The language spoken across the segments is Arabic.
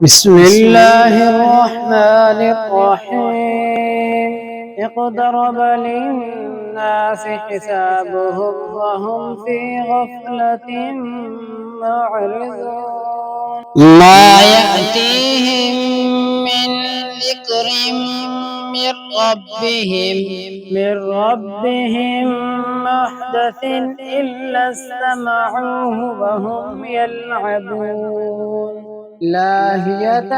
بسم الله الرحمن الرحيم. اقترب للناس حسابهم وهم في غفلة معرضون. ما يأتيهم من ذكر من ربهم محدث إلا استمعوه وهم يلعبون لاهية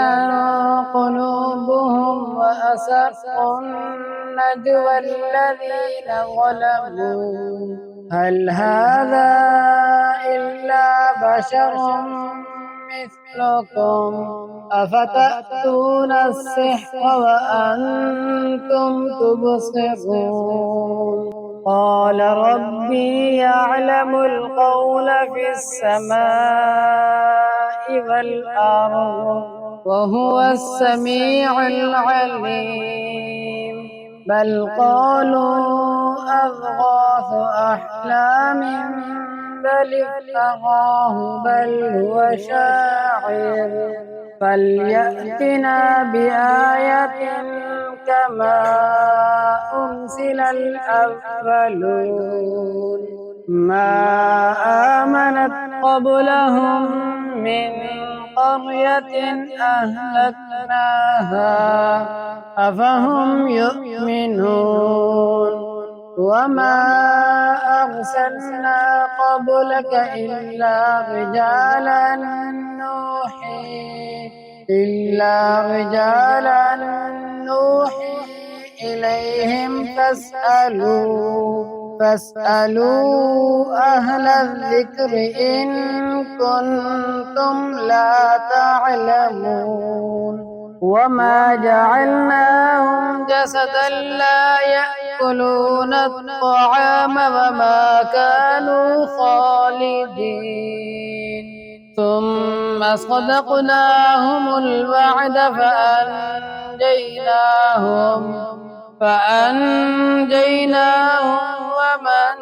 قلوبهم وأسروا النجوى الذين ظلموا هل هذا إلا بشر مثلكم أفتأتون السحر وأنتم تبصرون قال ربي يعلم القول في السماء والأرض وهو السميع العليم بل قالوا أضغاث أحلام بل افتراه بل هو شاعر فليأتنا بآية كما أرسل الأولون ما آمنت قبلهم من قرية أهلكناها أفهم يؤمنون وما أرسلنا قبلك إلا رجالا نوحي إليهم فاسألوا أهل الذكر إن كنتم لا تعلمون وما جعلناهم جسدا لا يأكلون الطعام وما كانوا خالدين ثم صدقناهم الوعد فأنجيناهم ومن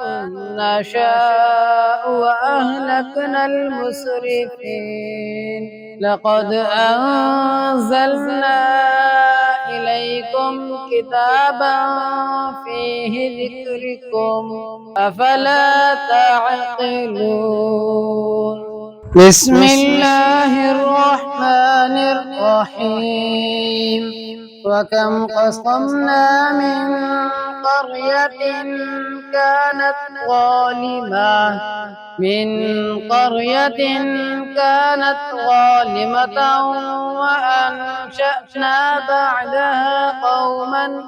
نشاء وأهلكنا المسرفين لقد أنزلنا إليكم كتابا فيه ذكركم أفلا تعقلون بسم الله الرحمن الرحيم وكم قصمنا من قرية كانت ظالمة وأنشأنا بعدها قوما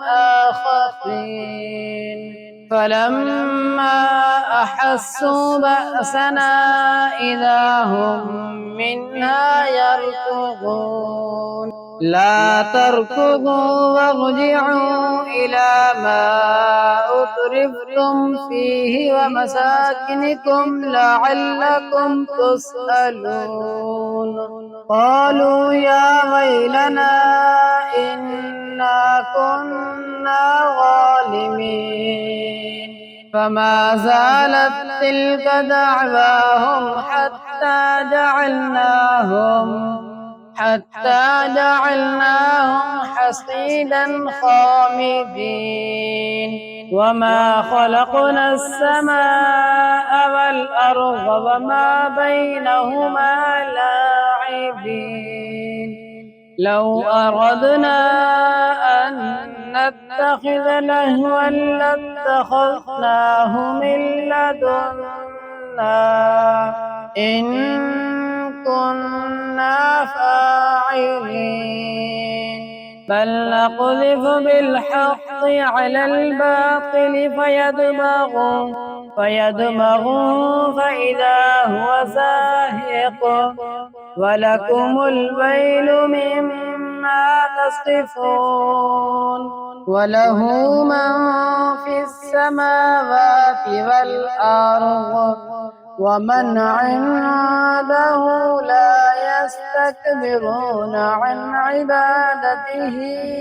آخرين فلما أحسوا بأسنا إذا هم منها يركضون لا تركضوا وارجعوا إلى ما أترفتم فيه ومساكنكم لعلكم تسألون قالوا يا ويلنا إنا كنا ظالمين فما زالت تلك دعواهم حتى جعلناهم حصيدا خامدين وما خلقنا السماء والأرض وما بينهما لاعبين لو أردنا أن نتخذ لهوا لاتخذناه من لدنا إن كنا فاعلين بل نقذف بالحق على الباطل فيدمغه فإذا هو زاهق ولكم الويل مما تصفون وله من في السماوات والأرض ومن عنده لا يستكبرون عن عبادته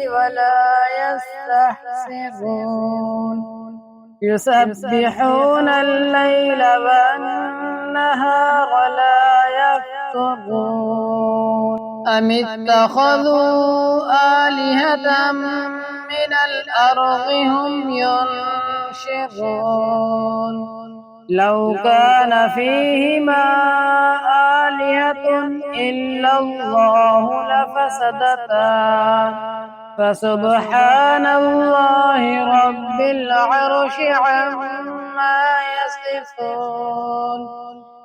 ولا يستحسرون يسبحون الليل والنهار لا يفترون أم اتخذوا آلهة من الأرض هم ينشرون لو كان فيهما آلهة إلا الله لفسدتا فسبحان الله رب العرش عما يصفون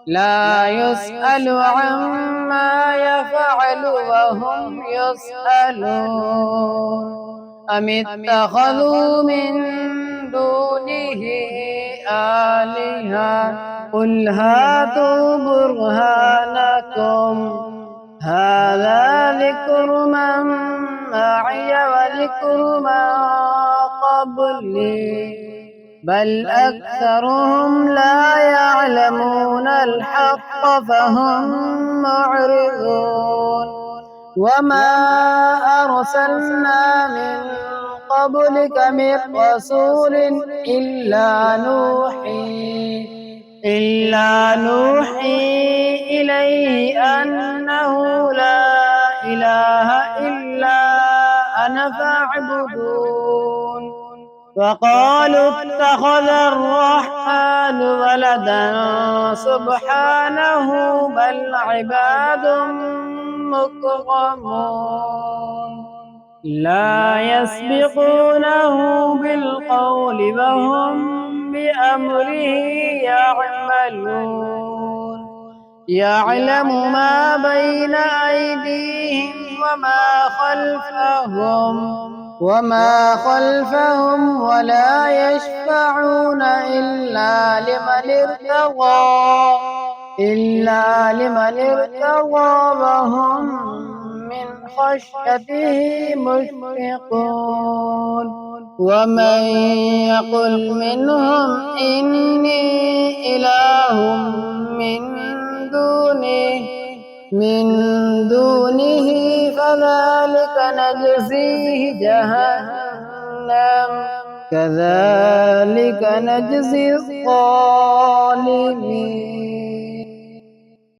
لا يسأل عما يفعل وهم يسألون أم اتخذوا من دونه آلهة قل هاتوا برهانكم هذا ذكر من معي وذكر من قبلي بل أكثرهم لا يعلمون الحق فهم معرضون وما أرسلنا من قبلك من رسول إلا نوحي إليه أنه لا إله إلا أنا فاعبدون وقالوا اتخذ الرحمن ولدا سبحانه بل عباد مكرمون لا يسبقونه بالقول وهم بأمره يعملون يعلم ما بين أيديهم وما خلفهم ولا يشفعون إلا لمن ارتضى وهم من خشيته مشفقون ومن يقل منهم إني إله من دونه فذلك نجزيه جهنم كذلك نجزي الظالمين